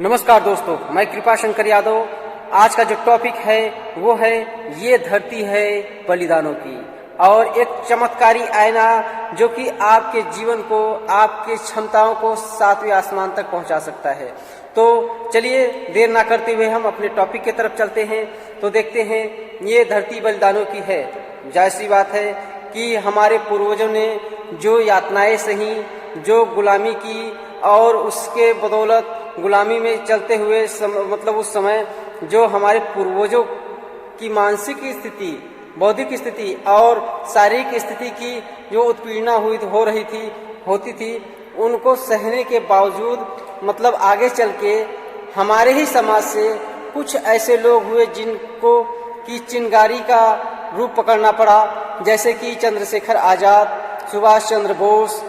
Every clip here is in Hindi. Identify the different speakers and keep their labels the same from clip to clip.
Speaker 1: नमस्कार दोस्तों, मैं कृपा शंकर यादव। आज का जो टॉपिक है वो है ये धरती है बलिदानों की, और एक चमत्कारी आईना जो कि आपके जीवन को, आपकी क्षमताओं को सातवें आसमान तक पहुंचा सकता है। तो चलिए देर ना करते हुए हम अपने टॉपिक की तरफ चलते हैं। तो देखते हैं ये धरती बलिदानों की है। जाहिर सी बात है कि हमारे पूर्वजों ने जो यातनाएं सही, जो गुलामी की, और उसके बदौलत गुलामी में चलते हुए मतलब उस समय जो हमारे पूर्वजों की मानसिक स्थिति, बौद्धिक स्थिति और शारीरिक स्थिति की जो उत्पीड़ना होती थी, उनको सहने के बावजूद मतलब आगे चल के हमारे ही समाज से कुछ ऐसे लोग हुए जिनको की चिंगारी का रूप पकड़ना पड़ा, जैसे कि चंद्रशेखर आजाद, सुभाष चंद्र बोस,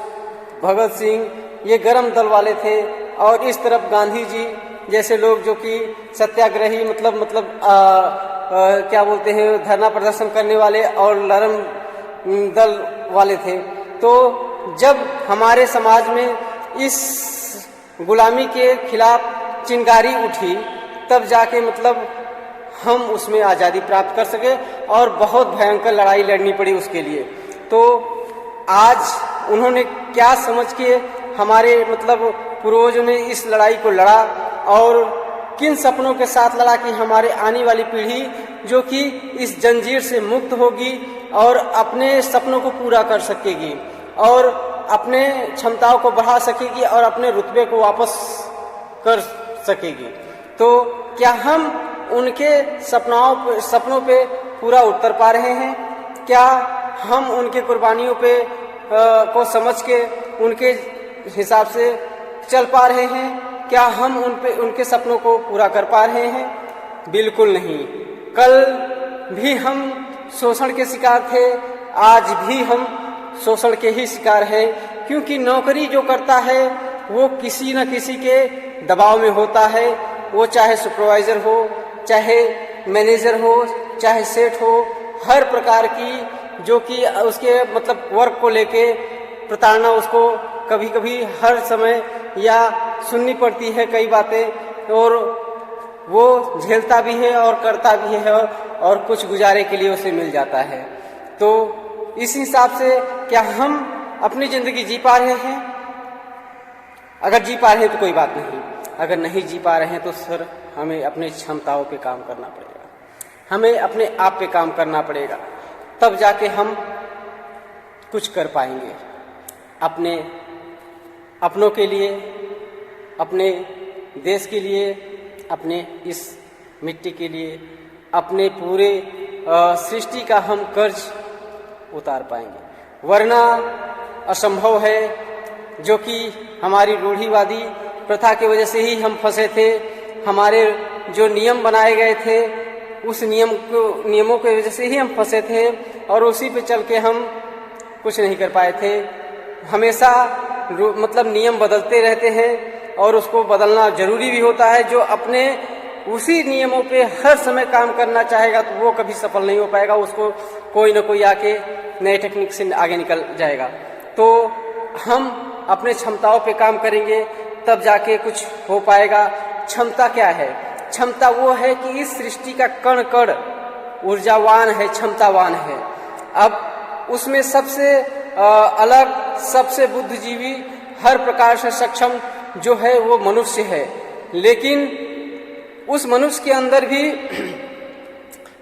Speaker 1: भगत सिंह, ये गरम दल वाले थे। और इस तरफ गांधी जी जैसे लोग जो कि सत्याग्रही मतलब क्या बोलते हैं, धरना प्रदर्शन करने वाले और नरम दल वाले थे। तो जब हमारे समाज में इस गुलामी के खिलाफ चिंगारी उठी, तब जाके मतलब हम उसमें आज़ादी प्राप्त कर सके और बहुत भयंकर लड़ाई लड़नी पड़ी उसके लिए। तो आज उन्होंने क्या समझ के हमारे मतलब पूर्वजों ने इस लड़ाई को लड़ा, और किन सपनों के साथ लड़ा कि हमारे आने वाली पीढ़ी जो कि इस जंजीर से मुक्त होगी और अपने सपनों को पूरा कर सकेगी और अपने क्षमताओं को बढ़ा सकेगी और अपने रुतबे को वापस कर सकेगी। तो क्या हम उनके सपनों पे पूरा उतर पा रहे हैं? क्या हम उनके कुर्बानियों पे को समझ के उनके हिसाब से चल पा रहे हैं? क्या हम उनके सपनों को पूरा कर पा रहे हैं? बिल्कुल नहीं। कल भी हम शोषण के शिकार थे, आज भी हम शोषण के ही शिकार हैं, क्योंकि नौकरी जो करता है वो किसी न किसी के दबाव में होता है। वो चाहे सुपरवाइजर हो, चाहे मैनेजर हो, चाहे सेठ हो, हर प्रकार की जो कि उसके मतलब वर्क को लेके प्रताड़ना उसको कभी कभी हर समय या सुननी पड़ती है कई बातें, और वो झेलता भी है और करता भी है और कुछ गुजारे के लिए उसे मिल जाता है। तो इस हिसाब से क्या हम अपनी जिंदगी जी पा रहे हैं? अगर जी पा रहे हैं तो कोई बात नहीं, अगर नहीं जी पा रहे हैं तो सर हमें अपनी क्षमताओं पे काम करना पड़ेगा, हमें अपने आप पे काम करना पड़ेगा, तब जाके हम कुछ कर पाएंगे अपने अपनों के लिए, अपने देश के लिए, अपने इस मिट्टी के लिए, अपने पूरे सृष्टि का हम कर्ज उतार पाएंगे। वरना असंभव है, जो कि हमारी रूढ़िवादी प्रथा की वजह से ही हम फंसे थे। हमारे जो नियम बनाए गए थे उस नियमों की वजह से ही हम फंसे थे और उसी पे चल के हम कुछ नहीं कर पाए थे। हमेशा मतलब नियम बदलते रहते हैं और उसको बदलना जरूरी भी होता है। जो अपने उसी नियमों पे हर समय काम करना चाहेगा तो वो कभी सफल नहीं हो पाएगा, उसको कोई ना कोई आके नए टेक्निक से आगे निकल जाएगा। तो हम अपने क्षमताओं पे काम करेंगे तब जाके कुछ हो पाएगा। क्षमता क्या है? क्षमता वो है कि इस सृष्टि का कण कण ऊर्जावान है, क्षमतावान है। अब उसमें सबसे अलग, सबसे बुद्धिजीवी, हर प्रकार से सक्षम जो है वो मनुष्य है। लेकिन उस मनुष्य के अंदर भी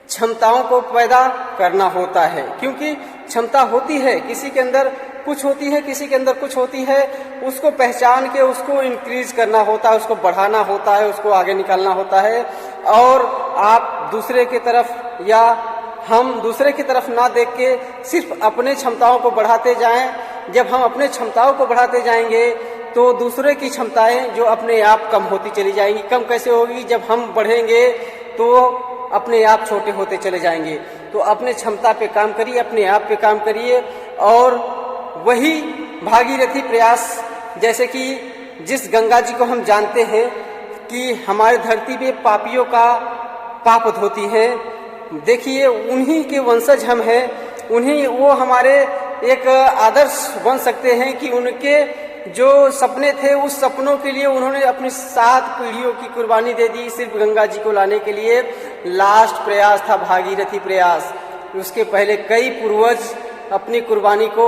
Speaker 1: क्षमताओं को पैदा करना होता है, क्योंकि क्षमता होती है, किसी के अंदर कुछ होती है, किसी के अंदर कुछ होती है। उसको पहचान के उसको इंक्रीज करना होता है, उसको बढ़ाना होता है, उसको आगे निकालना होता है। और आप दूसरे की तरफ या हम दूसरे की तरफ ना देख के सिर्फ अपने क्षमताओं को बढ़ाते जाएं। जब हम अपने क्षमताओं को बढ़ाते जाएंगे तो दूसरे की क्षमताएं जो अपने आप कम होती चली जाएंगी। कम कैसे होगी? जब हम बढ़ेंगे तो अपने आप छोटे होते चले जाएंगे। तो अपने क्षमता पे काम करिए, अपने आप पे काम करिए, और वही भागीरथी प्रयास, जैसे कि जिस गंगा जी को हम जानते हैं कि हमारी धरती पे पापियों का पाप धोती है, देखिए उन्हीं के वंशज हम हैं। वो हमारे एक आदर्श बन सकते हैं कि उनके जो सपने थे उस सपनों के लिए उन्होंने अपनी 7 पीढ़ियों की कुर्बानी दे दी सिर्फ गंगा जी को लाने के लिए। लास्ट प्रयास था भागीरथी प्रयास। उसके पहले कई पूर्वज अपनी कुर्बानी को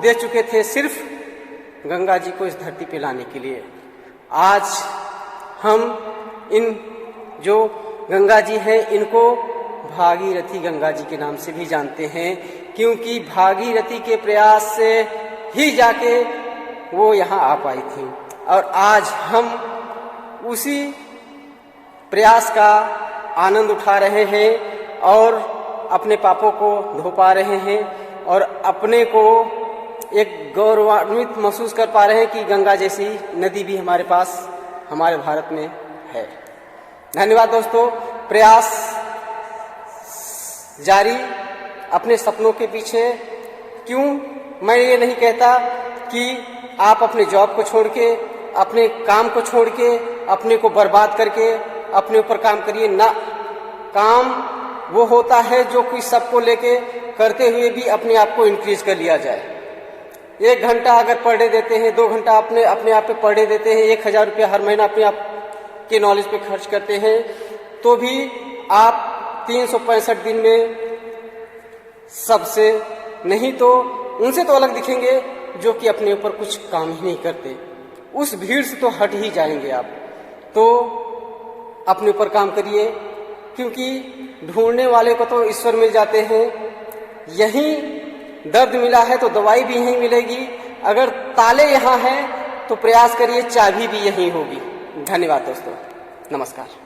Speaker 1: दे चुके थे सिर्फ गंगा जी को इस धरती पे लाने के लिए। आज हम इन जो गंगा जी हैं इनको भागीरथी गंगा जी के नाम से भी जानते हैं, क्योंकि भागीरथी के प्रयास से ही जाके वो यहाँ आ पाई थी। और आज हम उसी प्रयास का आनंद उठा रहे हैं और अपने पापों को धो पा रहे हैं और अपने को एक गौरवान्वित महसूस कर पा रहे हैं कि गंगा जैसी नदी भी हमारे पास हमारे भारत में है। धन्यवाद दोस्तों। प्रयास जारी अपने सपनों के पीछे। क्यों मैं ये नहीं कहता कि आप अपने जॉब को छोड़ के, अपने काम को छोड़ के, अपने को बर्बाद करके अपने ऊपर काम करिए ना। काम वो होता है जो कोई सबको लेके करते हुए भी अपने आप को इंक्रीज कर लिया जाए। 1 घंटा अगर पर डे देते हैं, 2 घंटा अपने आप पे पर डे देते हैं, 1000 रुपया हर महीना अपने आप के नॉलेज पे खर्च करते हैं, तो भी आप 365 दिन में सबसे नहीं तो उनसे तो अलग दिखेंगे जो कि अपने ऊपर कुछ काम ही नहीं करते। उस भीड़ से तो हट ही जाएंगे आप। तो अपने ऊपर काम करिए, क्योंकि ढूंढने वाले को तो ईश्वर मिल जाते हैं। यहीं दर्द मिला है तो दवाई भी यहीं मिलेगी। अगर ताले यहाँ हैं तो प्रयास करिए, चाबी भी यहीं होगी। धन्यवाद दोस्तों, नमस्कार।